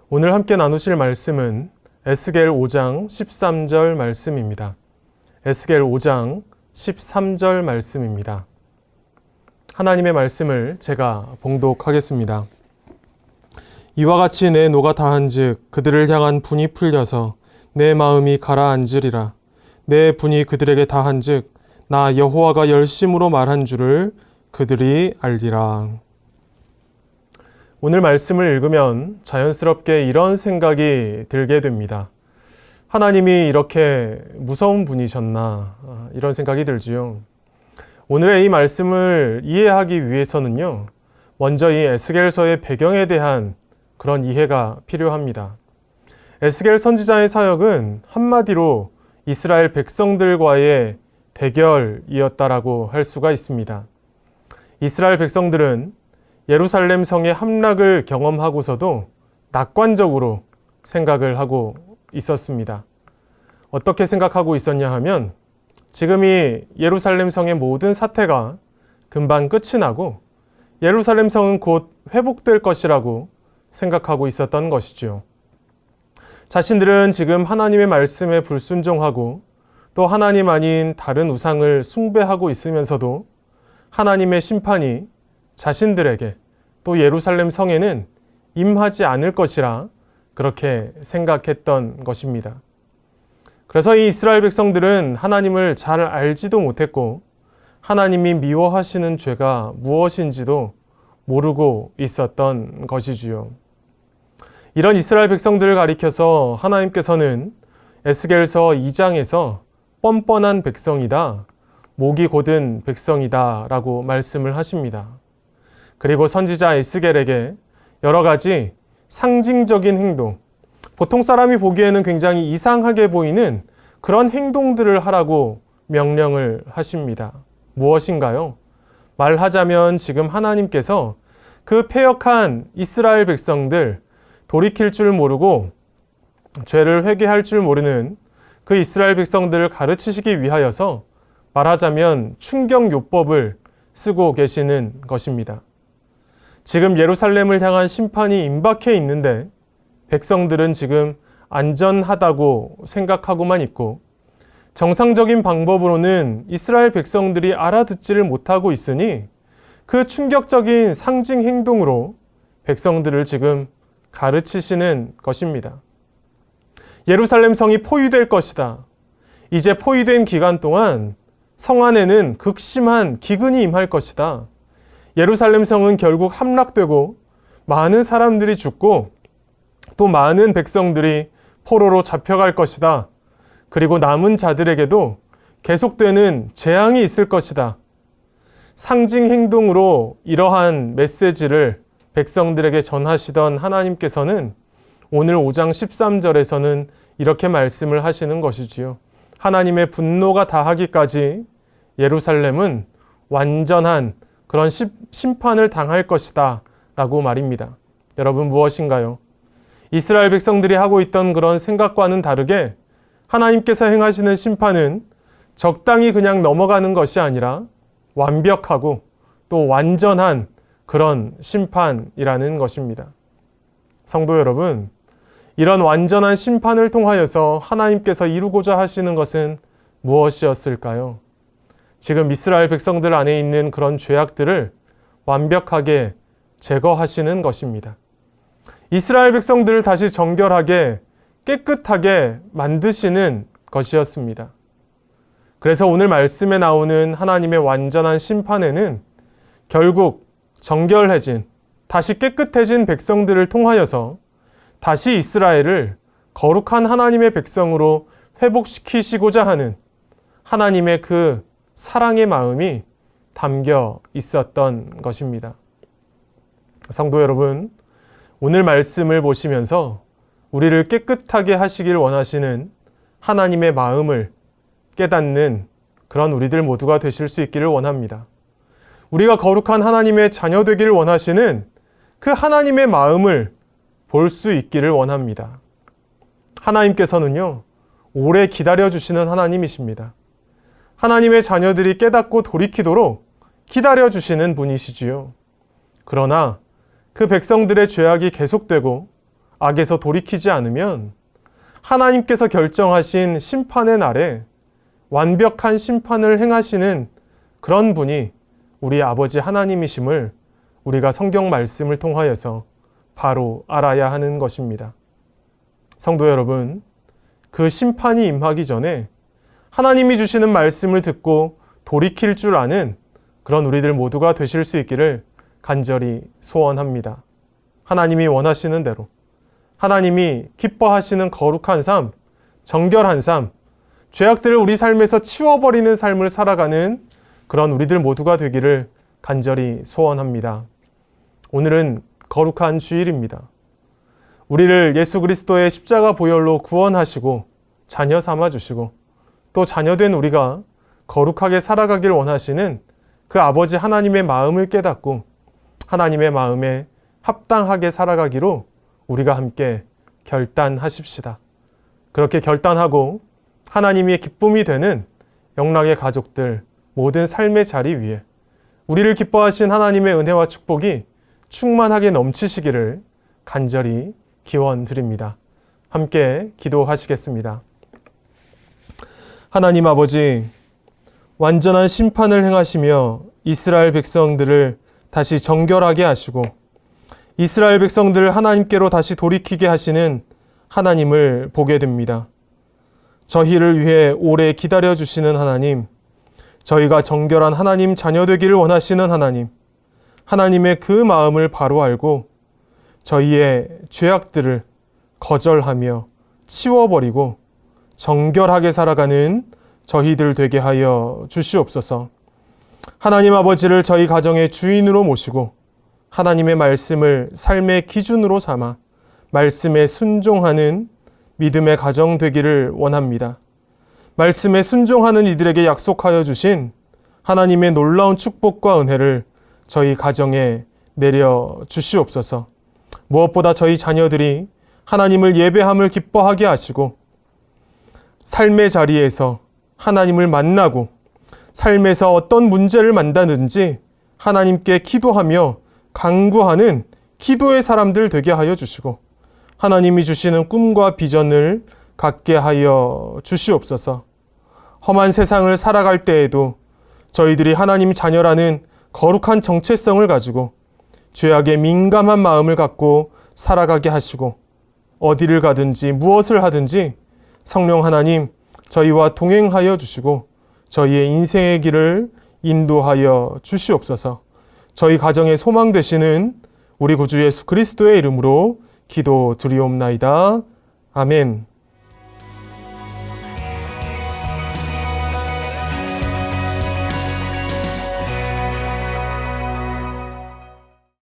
오늘 함께 나누실 말씀은 에스겔 5장 13절 말씀입니다. 에스겔 5장 13절 말씀입니다. 하나님의 말씀을 제가 봉독하겠습니다. 이와 같이 내 노가 다한즉 그들을 향한 분이 풀려서 내 마음이 가라앉으리라. 내 분이 그들에게 다한즉 나 여호와가 열심으로 말한 줄을 그들이 알리라. 오늘 말씀을 읽으면 자연스럽게 이런 생각이 들게 됩니다. 하나님이 이렇게 무서운 분이셨나, 이런 생각이 들지요. 오늘의 이 말씀을 이해하기 위해서는요, 먼저 이 에스겔서의 배경에 대한 그런 이해가 필요합니다. 에스겔 선지자의 사역은 한마디로 이스라엘 백성들과의 대결이었다라고 할 수가 있습니다. 이스라엘 백성들은 예루살렘 성의 함락을 경험하고서도 낙관적으로 생각을 하고 있었습니다. 어떻게 생각하고 있었냐 하면 지금 이 예루살렘 성의 모든 사태가 금방 끝이 나고 예루살렘 성은 곧 회복될 것이라고 생각하고 있었던 것이죠. 자신들은 지금 하나님의 말씀에 불순종하고 또 하나님 아닌 다른 우상을 숭배하고 있으면서도 하나님의 심판이 자신들에게 또 예루살렘 성에는 임하지 않을 것이라 그렇게 생각했던 것입니다. 그래서 이 이스라엘 백성들은 하나님을 잘 알지도 못했고 하나님이 미워하시는 죄가 무엇인지도 모르고 있었던 것이지요. 이런 이스라엘 백성들을 가리켜서 하나님께서는 에스겔서 2장에서 뻔뻔한 백성이다, 목이 곧은 백성이다 라고 말씀을 하십니다. 그리고 선지자 에스겔에게 여러 가지 상징적인 행동, 보통 사람이 보기에는 굉장히 이상하게 보이는 그런 행동들을 하라고 명령을 하십니다. 무엇인가요? 말하자면 지금 하나님께서 그 패역한 이스라엘 백성들, 돌이킬 줄 모르고 죄를 회개할 줄 모르는 그 이스라엘 백성들을 가르치시기 위하여서 말하자면 충격요법을 쓰고 계시는 것입니다. 지금 예루살렘을 향한 심판이 임박해 있는데 백성들은 지금 안전하다고 생각하고만 있고 정상적인 방법으로는 이스라엘 백성들이 알아듣지를 못하고 있으니 그 충격적인 상징 행동으로 백성들을 지금 가르치시는 것입니다. 예루살렘 성이 포위될 것이다. 이제 포위된 기간 동안 성 안에는 극심한 기근이 임할 것이다. 예루살렘 성은 결국 함락되고 많은 사람들이 죽고 또 많은 백성들이 포로로 잡혀갈 것이다. 그리고 남은 자들에게도 계속되는 재앙이 있을 것이다. 상징 행동으로 이러한 메시지를 백성들에게 전하시던 하나님께서는 오늘 5장 13절에서는 이렇게 말씀을 하시는 것이지요. 하나님의 분노가 다하기까지 예루살렘은 완전한 그런 심판을 당할 것이다 라고 말입니다. 여러분 무엇인가요? 이스라엘 백성들이 하고 있던 그런 생각과는 다르게 하나님께서 행하시는 심판은 적당히 그냥 넘어가는 것이 아니라 완벽하고 또 완전한 그런 심판이라는 것입니다. 성도 여러분, 이런 완전한 심판을 통하여서 하나님께서 이루고자 하시는 것은 무엇이었을까요? 지금 이스라엘 백성들 안에 있는 그런 죄악들을 완벽하게 제거하시는 것입니다. 이스라엘 백성들을 다시 정결하게 깨끗하게 만드시는 것이었습니다. 그래서 오늘 말씀에 나오는 하나님의 완전한 심판에는 결국 정결해진, 다시 깨끗해진 백성들을 통하여서 다시 이스라엘을 거룩한 하나님의 백성으로 회복시키시고자 하는 하나님의 그 사랑의 마음이 담겨 있었던 것입니다. 성도 여러분, 오늘 말씀을 보시면서 우리를 깨끗하게 하시길 원하시는 하나님의 마음을 깨닫는 그런 우리들 모두가 되실 수 있기를 원합니다. 우리가 거룩한 하나님의 자녀 되기를 원하시는 그 하나님의 마음을 볼 수 있기를 원합니다. 하나님께서는요, 오래 기다려주시는 하나님이십니다. 하나님의 자녀들이 깨닫고 돌이키도록 기다려주시는 분이시지요. 그러나 그 백성들의 죄악이 계속되고 악에서 돌이키지 않으면 하나님께서 결정하신 심판의 날에 완벽한 심판을 행하시는 그런 분이 우리 아버지 하나님이심을 우리가 성경 말씀을 통하여서 바로 알아야 하는 것입니다. 성도 여러분, 그 심판이 임하기 전에 하나님이 주시는 말씀을 듣고 돌이킬 줄 아는 그런 우리들 모두가 되실 수 있기를 간절히 소원합니다. 하나님이 원하시는 대로, 하나님이 기뻐하시는 거룩한 삶, 정결한 삶, 죄악들을 우리 삶에서 치워버리는 삶을 살아가는 그런 우리들 모두가 되기를 간절히 소원합니다. 오늘은 거룩한 주일입니다. 우리를 예수 그리스도의 십자가 보혈로 구원하시고 자녀 삼아주시고 또 자녀된 우리가 거룩하게 살아가길 원하시는 그 아버지 하나님의 마음을 깨닫고 하나님의 마음에 합당하게 살아가기로 우리가 함께 결단하십시다. 그렇게 결단하고 하나님의 기쁨이 되는 영락의 가족들 모든 삶의 자리 위에 우리를 기뻐하신 하나님의 은혜와 축복이 충만하게 넘치시기를 간절히 기원드립니다. 함께 기도하시겠습니다. 하나님 아버지, 완전한 심판을 행하시며 이스라엘 백성들을 다시 정결하게 하시고 이스라엘 백성들을 하나님께로 다시 돌이키게 하시는 하나님을 보게 됩니다. 저희를 위해 오래 기다려주시는 하나님, 저희가 정결한 하나님 자녀 되기를 원하시는 하나님, 하나님의 그 마음을 바로 알고 저희의 죄악들을 거절하며 치워버리고 정결하게 살아가는 저희들 되게 하여 주시옵소서. 하나님 아버지를 저희 가정의 주인으로 모시고 하나님의 말씀을 삶의 기준으로 삼아 말씀에 순종하는 믿음의 가정 되기를 원합니다. 말씀에 순종하는 이들에게 약속하여 주신 하나님의 놀라운 축복과 은혜를 저희 가정에 내려 주시옵소서. 무엇보다 저희 자녀들이 하나님을 예배함을 기뻐하게 하시고 삶의 자리에서 하나님을 만나고 삶에서 어떤 문제를 만나든지 하나님께 기도하며 간구하는 기도의 사람들 되게 하여 주시고 하나님이 주시는 꿈과 비전을 갖게 하여 주시옵소서. 험한 세상을 살아갈 때에도 저희들이 하나님 자녀라는 거룩한 정체성을 가지고 죄악에 민감한 마음을 갖고 살아가게 하시고 어디를 가든지 무엇을 하든지 성령 하나님 저희와 동행하여 주시고 저희의 인생의 길을 인도하여 주시옵소서. 저희 가정의 소망 되시는 우리 구주 예수 그리스도의 이름으로 기도드리옵나이다. 아멘.